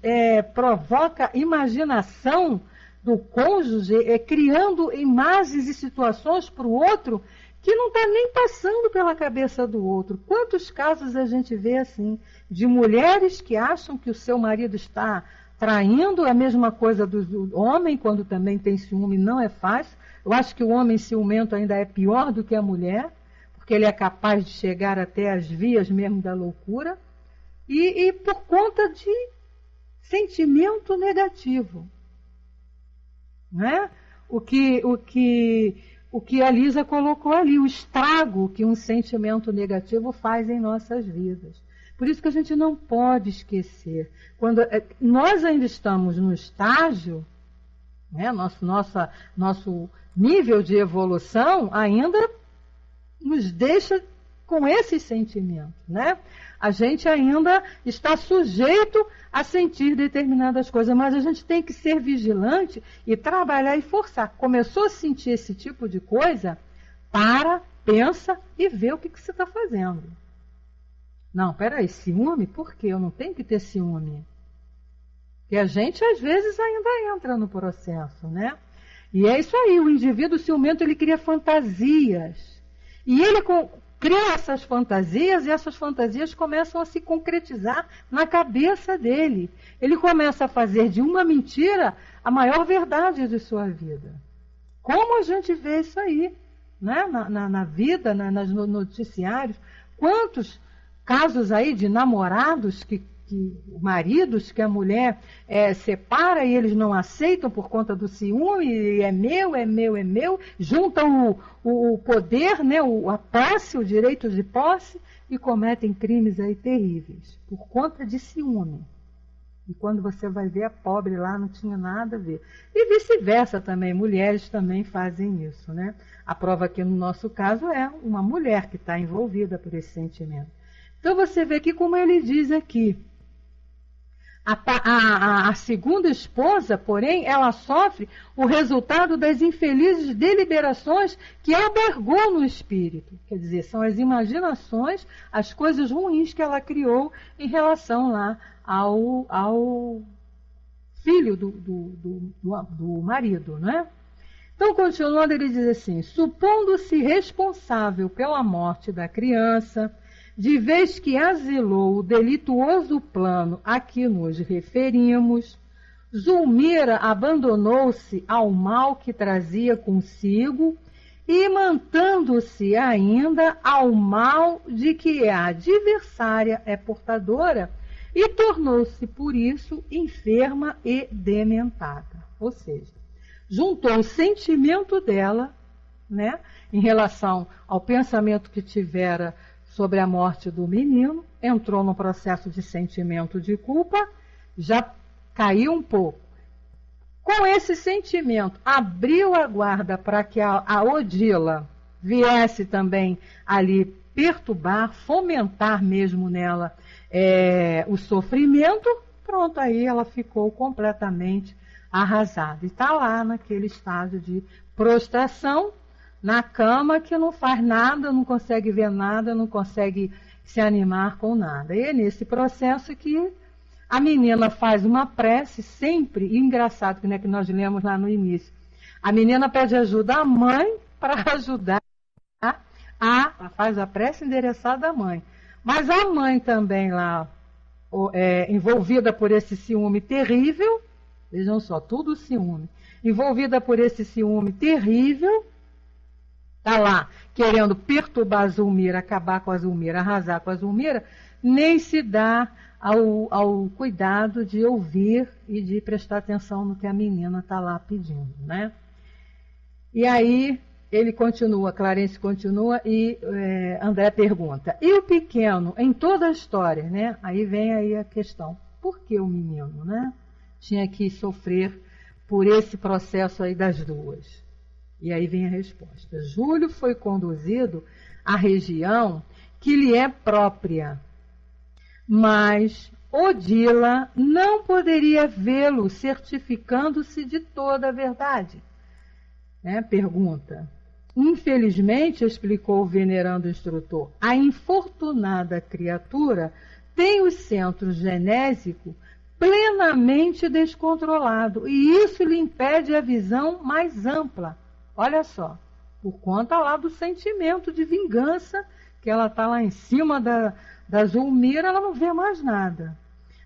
provoca imaginação do cônjuge, criando imagens e situações para o outro que não está nem passando pela cabeça do outro. Quantos casos a gente vê assim, de mulheres que acham que o seu marido está traindo? A mesma coisa do homem, quando também tem ciúme, não é fácil. Eu acho que o homem ciumento ainda é pior do que a mulher, porque ele é capaz de chegar até as vias mesmo da loucura, e por conta de sentimento negativo, né? O que a Lígia colocou ali, o estrago que um sentimento negativo faz em nossas vidas. Por isso que a gente não pode esquecer. Quando nós ainda estamos no estágio, né, nosso nível de evolução ainda nos deixa com esses sentimentos, né? A gente ainda está sujeito a sentir determinadas coisas, mas a gente tem que ser vigilante e trabalhar e forçar. Começou a sentir esse tipo de coisa, pensa e vê o que você está fazendo. Não, peraí, ciúme? Por quê? Eu não tenho que ter ciúme. Porque a gente, às vezes, ainda entra no processo, né? E é isso aí, o indivíduo ciumento, ele cria fantasias. E ele cria essas fantasias, e essas fantasias começam a se concretizar na cabeça dele. Ele começa a fazer de uma mentira a maior verdade de sua vida. Como a gente vê isso aí, né? na vida, nos noticiários? Quantos casos aí de namorados maridos que a mulher separa e eles não aceitam por conta do ciúme, e é meu, juntam o poder, né, a posse, o direito de posse, e cometem crimes aí terríveis, por conta de ciúme. E quando você vai ver, a pobre lá não tinha nada a ver. E vice-versa também, mulheres também fazem isso, né? A prova aqui no nosso caso é uma mulher que está envolvida por esse sentimento. Então você vê aqui como ele diz aqui. A segunda esposa, porém, ela sofre o resultado das infelizes deliberações que albergou no espírito. Quer dizer, são as imaginações, as coisas ruins que ela criou em relação lá ao filho do marido, né? Então, continuando, ele diz assim: supondo-se responsável pela morte da criança, de vez que asilou o delituoso plano a que nos referimos, Zulmira abandonou-se ao mal que trazia consigo e mantando-se ainda ao mal de que a adversária é portadora, e tornou-se, por isso, enferma e dementada. Ou seja, juntou o sentimento dela, né, em relação ao pensamento que tivera sobre a morte do menino, entrou no processo de sentimento de culpa, já caiu um pouco. Com esse sentimento, abriu a guarda para que a Odila viesse também ali perturbar, fomentar mesmo nela o sofrimento. Pronto, aí ela ficou completamente arrasada. E está lá naquele estágio de prostração, na cama, que não faz nada, não consegue ver nada, não consegue se animar com nada. E é nesse processo que a menina faz uma prece sempre, e engraçado, né, que nós lemos lá no início. A menina pede ajuda à mãe para ajudar faz a prece endereçada à mãe. Mas a mãe também lá, envolvida por esse ciúme terrível, vejam só, tudo ciúme, envolvida por esse ciúme terrível, está lá querendo perturbar a Zulmira, acabar com a Zulmira, arrasar com a Zulmira, nem se dá ao cuidado de ouvir e de prestar atenção no que a menina está lá pedindo, né? E aí ele continua, Clarence continua, e André pergunta: e o pequeno, em toda a história, né? Aí vem aí a questão, por que o menino, né, tinha que sofrer por esse processo aí das duas? E aí vem a resposta: Júlio foi conduzido à região que lhe é própria, mas Odila não poderia vê-lo certificando-se de toda a verdade. Né? Pergunta: infelizmente, explicou o venerando instrutor, a infortunada criatura tem o centro genésico plenamente descontrolado, e isso lhe impede a visão mais ampla. Olha só, por conta lá do sentimento de vingança, que ela está lá em cima da Zulmira, ela não vê mais nada.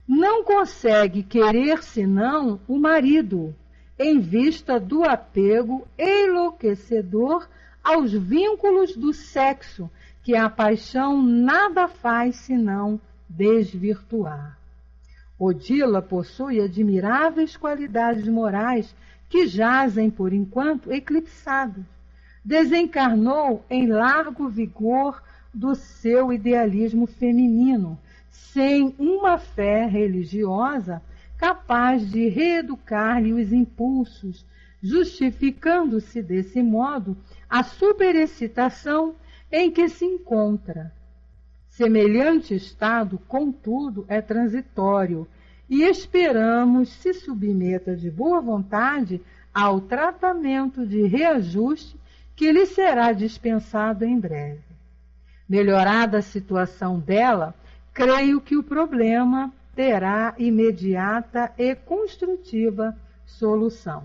Não consegue querer senão o marido, em vista do apego enlouquecedor aos vínculos do sexo, que a paixão nada faz senão desvirtuar. Odila possui admiráveis qualidades morais que jazem, por enquanto, eclipsados. Desencarnou em largo vigor do seu idealismo feminino, sem uma fé religiosa capaz de reeducar-lhe os impulsos, justificando-se desse modo a superexcitação em que se encontra. Semelhante estado, contudo, é transitório, e esperamos se submeta de boa vontade ao tratamento de reajuste que lhe será dispensado em breve. Melhorada a situação dela, creio que o problema terá imediata e construtiva solução.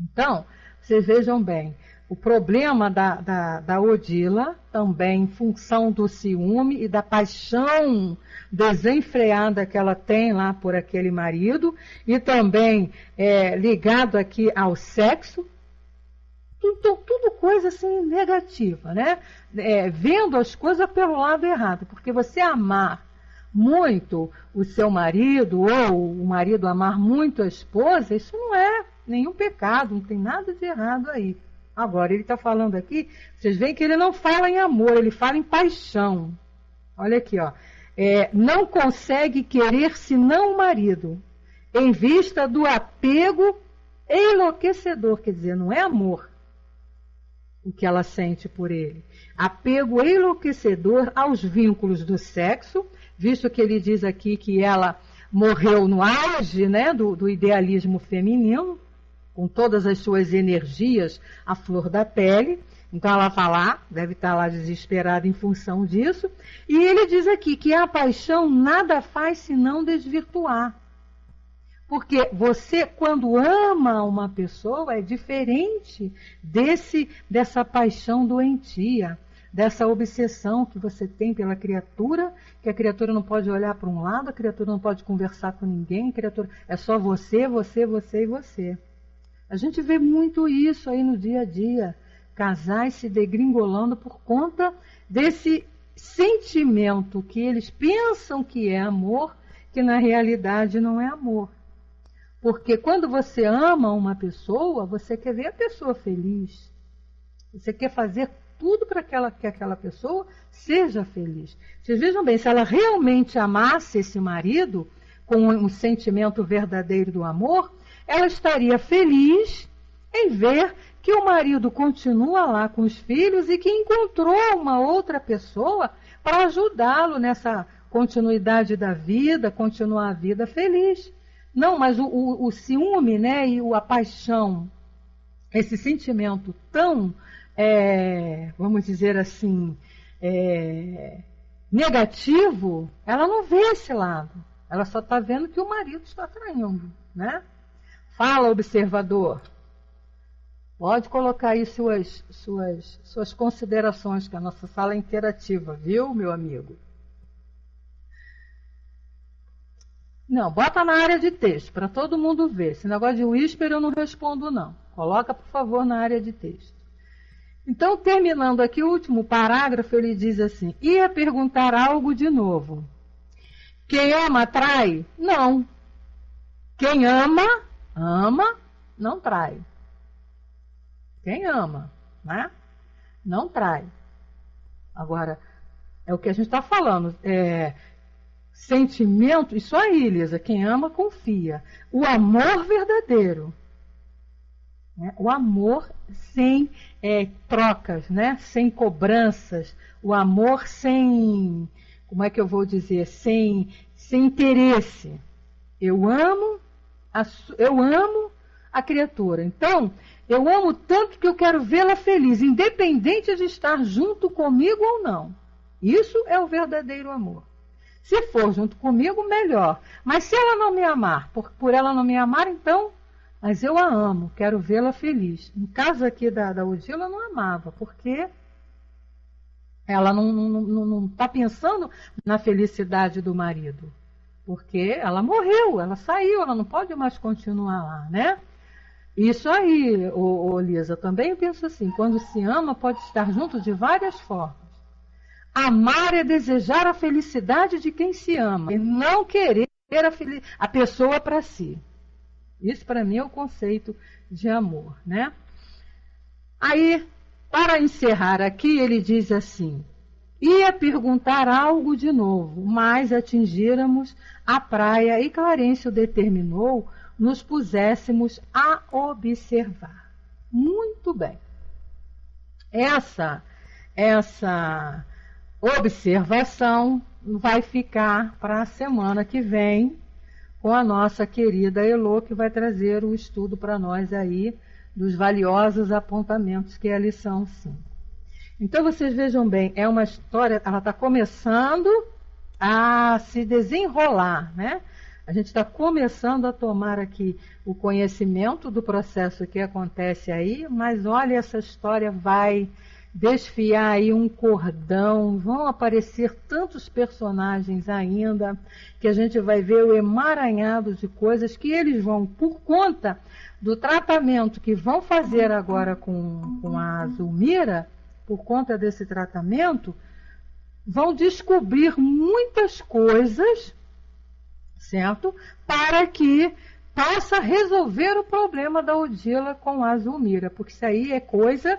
Então, vocês vejam bem, o problema da Odila, também em função do ciúme e da paixão desenfreada que ela tem lá por aquele marido, e também ligado aqui ao sexo, tudo coisa assim negativa, né? Vendo as coisas pelo lado errado, porque você amar muito o seu marido, ou o marido amar muito a esposa, isso não é nenhum pecado, não tem nada de errado aí. Agora, ele está falando aqui, vocês veem que ele não fala em amor, ele fala em paixão. Olha aqui, ó. Não consegue querer senão o marido, em vista do apego enlouquecedor, quer dizer, não é amor o que ela sente por ele. Apego enlouquecedor aos vínculos do sexo, visto que ele diz aqui que ela morreu no auge, né, do idealismo feminino, com todas as suas energias à flor da pele. Então ela está lá, deve estar lá desesperada em função disso. E ele diz aqui que a paixão nada faz senão desvirtuar. Porque você, quando ama uma pessoa, é diferente dessa paixão doentia, dessa obsessão que você tem pela criatura, que a criatura não pode olhar para um lado, a criatura não pode conversar com ninguém, a criatura é só você, você, você e você. A gente vê muito isso aí no dia a dia, casais se degringolando por conta desse sentimento que eles pensam que é amor, que na realidade não é amor. Porque quando você ama uma pessoa, você quer ver a pessoa feliz. Você quer fazer tudo para que aquela pessoa seja feliz. Vocês vejam bem, se ela realmente amasse esse marido, com um sentimento verdadeiro do amor, ela estaria feliz em ver que o marido continua lá com os filhos e que encontrou uma outra pessoa para ajudá-lo nessa continuidade da vida, continuar a vida feliz. Não, mas o ciúme, né, e a paixão, esse sentimento tão, vamos dizer assim, negativo, ela não vê esse lado. Ela só está vendo que o marido está traindo, né? Fala, observador. Pode colocar aí suas considerações, que a nossa sala é interativa, viu, meu amigo? Não, bota na área de texto, para todo mundo ver. Esse negócio de whisper eu não respondo, não. Coloca, por favor, na área de texto. Então, terminando aqui o último parágrafo, ele diz assim: ia perguntar algo de novo. Quem ama, trai? Não. Quem ama, não trai. Quem ama, né? Não trai. Agora, é o que a gente está falando. Sentimento, isso aí, Lisa, quem ama, confia. O amor verdadeiro. Né? O amor sem trocas, né? Sem cobranças. O amor sem, como é que eu vou dizer? Sem interesse. Eu amo a criatura. Então, eu amo tanto que eu quero vê-la feliz, independente de estar junto comigo ou não. Isso é o verdadeiro amor. Se for junto comigo, melhor. Mas se ela não me amar, por ela não me amar, então, mas eu a amo, quero vê-la feliz. No caso aqui da Odila, não amava, porque ela não está pensando na felicidade do marido. Porque ela morreu, ela saiu, ela não pode mais continuar lá, né? Isso aí, Lisa, também penso assim, quando se ama, pode estar junto de várias formas. Amar é desejar a felicidade de quem se ama, e não querer a pessoa para si. Isso, para mim, é o conceito de amor, né? Aí, para encerrar aqui, ele diz assim: ia perguntar algo de novo, mas atingíramos a praia e Clarencio determinou nos puséssemos a observar. Muito bem. Essa observação vai ficar para a semana que vem com a nossa querida Elô, que vai trazer o estudo para nós aí dos valiosos apontamentos que é a lição 5. Então, vocês vejam bem, é uma história, ela está começando a se desenrolar, né? A gente está começando a tomar aqui o conhecimento do processo que acontece aí, mas olha, essa história vai desfiar aí um cordão, vão aparecer tantos personagens ainda, que a gente vai ver o emaranhado de coisas que eles vão, por conta do tratamento que vão fazer agora com a Zulmira, por conta desse tratamento, vão descobrir muitas coisas, certo? Para que possa resolver o problema da Odila com a Zulmira, porque isso aí é coisa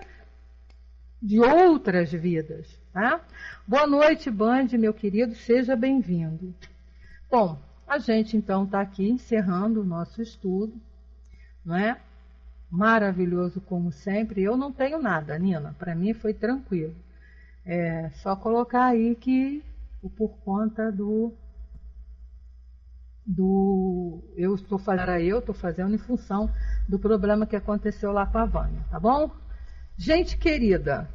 de outras vidas, tá? Boa noite, Band, meu querido, seja bem-vindo. Bom, a gente então está aqui encerrando o nosso estudo, não é? Maravilhoso como sempre. Eu não tenho nada, Nina, para mim foi tranquilo. É só colocar aí que por conta eu estou fazendo em função do problema que aconteceu lá com a Vânia, tá bom? Gente querida,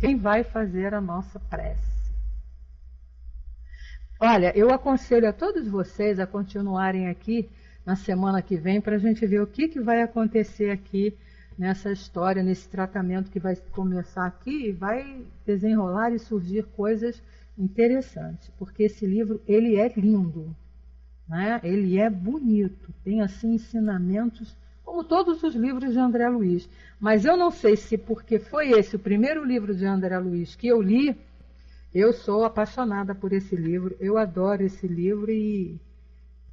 quem vai fazer a nossa prece? Olha, eu aconselho a todos vocês a continuarem aqui na semana que vem para a gente ver o que vai acontecer aqui nessa história, nesse tratamento que vai começar aqui e vai desenrolar e surgir coisas interessantes, porque esse livro, ele é lindo, né? Ele é bonito, tem assim ensinamentos, como todos os livros de André Luiz, mas eu não sei se porque foi esse o primeiro livro de André Luiz que eu li, eu sou apaixonada por esse livro, eu adoro esse livro e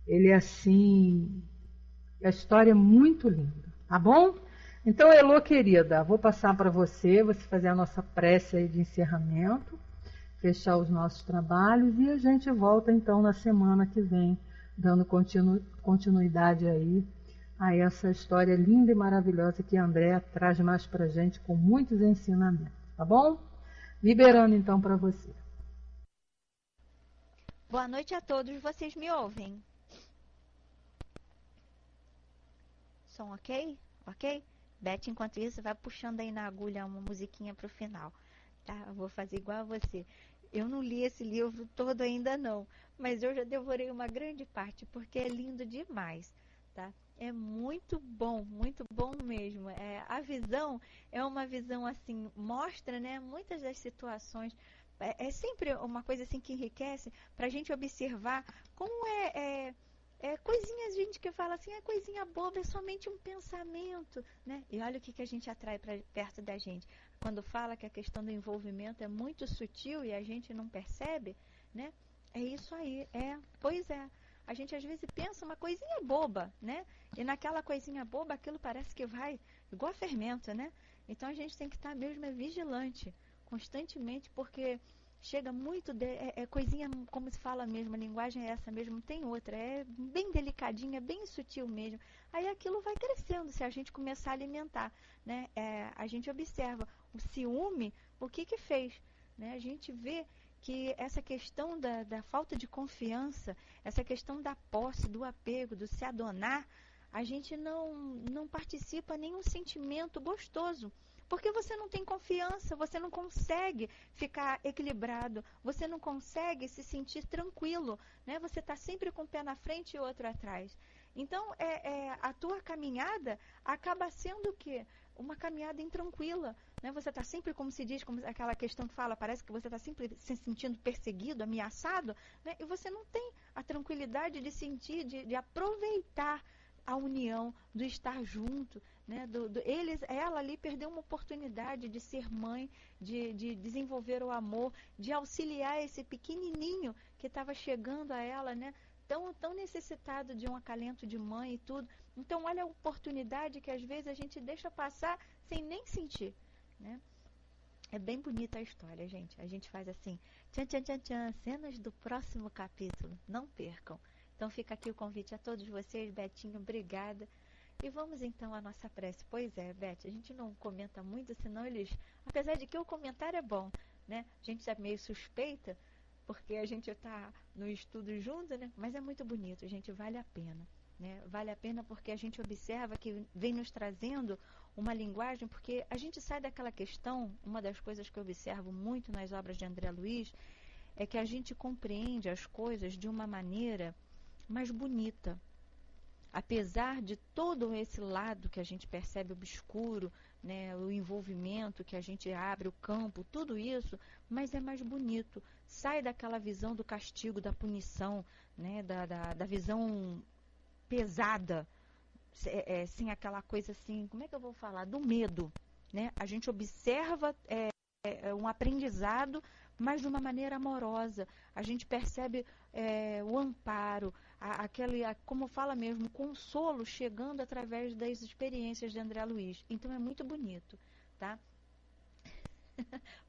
ele é assim, a história é muito linda, tá bom? Então, Elô, querida, vou passar para você fazer a nossa prece aí de encerramento, fechar os nossos trabalhos e a gente volta então na semana que vem, dando continuidade aí a essa história linda e maravilhosa que a Andréa traz mais para a gente com muitos ensinamentos, tá bom? Liberando então para você. Boa noite a todos, vocês me ouvem? Som ok? Ok? Beth, enquanto isso, vai puxando aí na agulha uma musiquinha pro final, tá? Eu vou fazer igual a você. Eu não li esse livro todo ainda não, mas eu já devorei uma grande parte, porque é lindo demais, tá? É muito bom mesmo. A visão é uma visão assim, mostra, né, muitas das situações. É sempre uma coisa assim que enriquece para a gente observar como coisinha, a gente que fala assim, é coisinha boba, é somente um pensamento, né? E olha o que a gente atrai para perto da gente. Quando fala que a questão do envolvimento é muito sutil e a gente não percebe, né? É isso aí, pois é. A gente às vezes pensa uma coisinha boba, né? E naquela coisinha boba aquilo parece que vai igual a fermento, né? Então a gente tem que estar mesmo vigilante, constantemente, porque chega muito, coisinha, como se fala mesmo, a linguagem é essa mesmo, tem outra, é bem delicadinha, bem sutil mesmo. Aí aquilo vai crescendo se a gente começar a alimentar, né? A gente observa o ciúme, o que fez, né? A gente vê que essa questão da falta de confiança, essa questão da posse, do apego, do se adonar, a gente não participa nenhum sentimento gostoso. Porque você não tem confiança, você não consegue ficar equilibrado, você não consegue se sentir tranquilo, né? Você está sempre com um pé na frente e outro atrás. Então, a tua caminhada acaba sendo o quê? Uma caminhada intranquila, né? Você está sempre, como se diz, como aquela questão que fala, parece que você está sempre se sentindo perseguido, ameaçado, né? E você não tem a tranquilidade de sentir, de aproveitar a união, do estar junto, né? Ela ali perdeu uma oportunidade de ser mãe, de desenvolver o amor, de auxiliar esse pequenininho que estava chegando a ela, né? Tão necessitado de um acalento de mãe e tudo. Então, olha a oportunidade que às vezes a gente deixa passar sem nem sentir, né? É bem bonita a história, gente. A gente faz assim, tchan, tchan, tchan, tchan, cenas do próximo capítulo. Não percam. Então fica aqui o convite a todos vocês, Betinho, obrigada. E vamos então à nossa prece. Pois é, Beth, a gente não comenta muito, senão eles... Apesar de que o comentário é bom, né? A gente é meio suspeita, porque a gente está no estudo junto, né? Mas é muito bonito, gente, vale a pena, né? Vale a pena porque a gente observa que vem nos trazendo uma linguagem, porque a gente sai daquela questão, uma das coisas que eu observo muito nas obras de André Luiz, é que a gente compreende as coisas de uma maneira mais bonita. Apesar de todo esse lado que a gente percebe obscuro, né, o envolvimento que a gente abre, o campo, tudo isso, mas é mais bonito. Sai daquela visão do castigo, da punição, né, da visão pesada, sem aquela coisa assim, como é que eu vou falar? Do medo. Né? A gente observa um aprendizado, mas de uma maneira amorosa. A gente percebe o amparo, como fala mesmo, o consolo chegando através das experiências de André Luiz. Então é muito bonito, tá?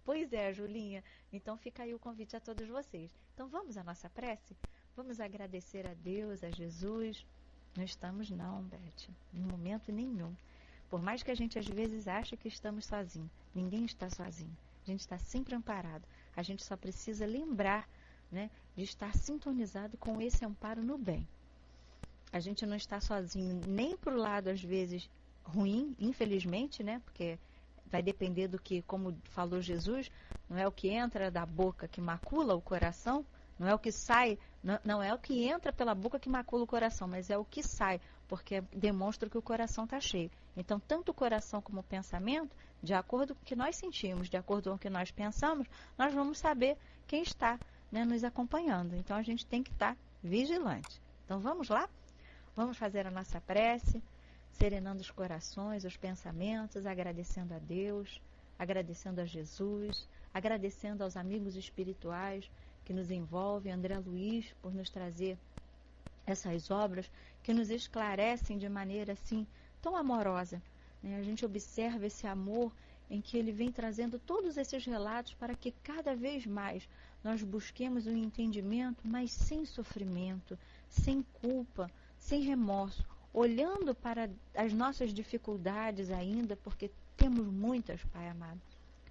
Pois é, Julinha. Então fica aí o convite a todos vocês. Então vamos à nossa prece? Vamos agradecer a Deus, a Jesus. Não estamos não, Beth, em momento nenhum. Por mais que a gente às vezes ache que estamos sozinhos, ninguém está sozinho. A gente está sempre amparado. A gente só precisa lembrar, né, de estar sintonizado com esse amparo no bem. A gente não está sozinho nem para o lado, às vezes, ruim, infelizmente, né, porque vai depender do que, como falou Jesus, não é o que entra da boca que macula o coração, não é o que sai, não é o que entra pela boca que macula o coração, mas é o que sai, porque demonstra que o coração está cheio. Então, tanto o coração como o pensamento, de acordo com o que nós sentimos, de acordo com o que nós pensamos, nós vamos saber quem está, né, nos acompanhando. Então, a gente tem que estar vigilante. Então, vamos lá? Vamos fazer a nossa prece, serenando os corações, os pensamentos, agradecendo a Deus, agradecendo a Jesus, agradecendo aos amigos espirituais que nos envolvem, André Luiz, por nos trazer essas obras que nos esclarecem de maneira assim tão amorosa. Né? A gente observa esse amor em que ele vem trazendo todos esses relatos para que cada vez mais nós busquemos um entendimento, mas sem sofrimento, sem culpa, sem remorso, olhando para as nossas dificuldades ainda, porque temos muitas, Pai amado,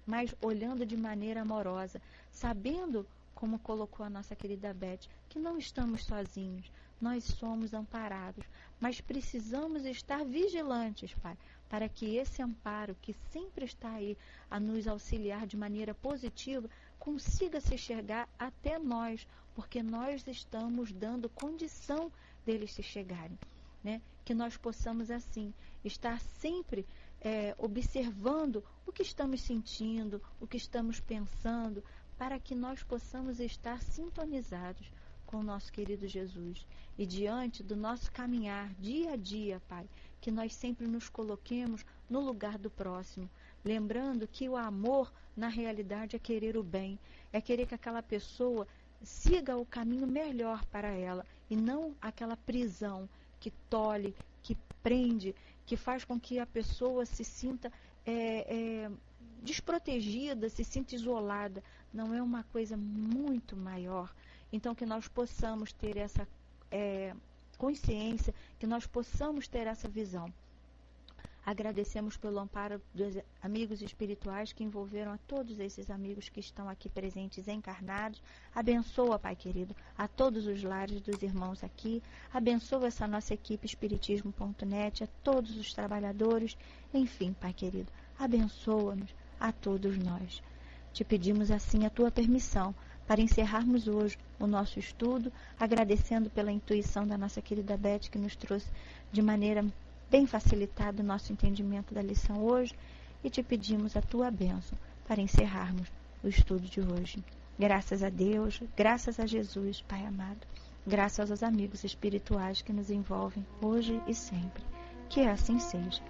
mas olhando de maneira amorosa, sabendo, como colocou a nossa querida Beth, que não estamos sozinhos, nós somos amparados, mas precisamos estar vigilantes, Pai, para que esse amparo, que sempre está aí a nos auxiliar de maneira positiva, consiga se chegar até nós, porque nós estamos dando condição deles se chegarem, né? Que nós possamos, assim, estar sempre observando o que estamos sentindo, o que estamos pensando, para que nós possamos estar sintonizados com o nosso querido Jesus. E diante do nosso caminhar dia a dia, Pai, que nós sempre nos coloquemos no lugar do próximo, lembrando que o amor, na realidade, é querer o bem, é querer que aquela pessoa siga o caminho melhor para ela, e não aquela prisão que tolhe, que prende, que faz com que a pessoa se sinta desprotegida, se sinta isolada. Não é uma coisa muito maior. Então, que nós possamos ter essa consciência, que nós possamos ter essa visão. Agradecemos pelo amparo dos amigos espirituais que envolveram a todos esses amigos que estão aqui presentes, encarnados. Abençoa, Pai querido, a todos os lares dos irmãos aqui. Abençoa essa nossa equipe espiritismo.net, a todos os trabalhadores. Enfim, Pai querido, abençoa-nos a todos nós. Te pedimos assim a tua permissão para encerrarmos hoje o nosso estudo, agradecendo pela intuição da nossa querida Beth, que nos trouxe de maneira bem facilitada o nosso entendimento da lição hoje, e te pedimos a tua bênção para encerrarmos o estudo de hoje. Graças a Deus, graças a Jesus, Pai amado, graças aos amigos espirituais que nos envolvem hoje e sempre. Que assim seja.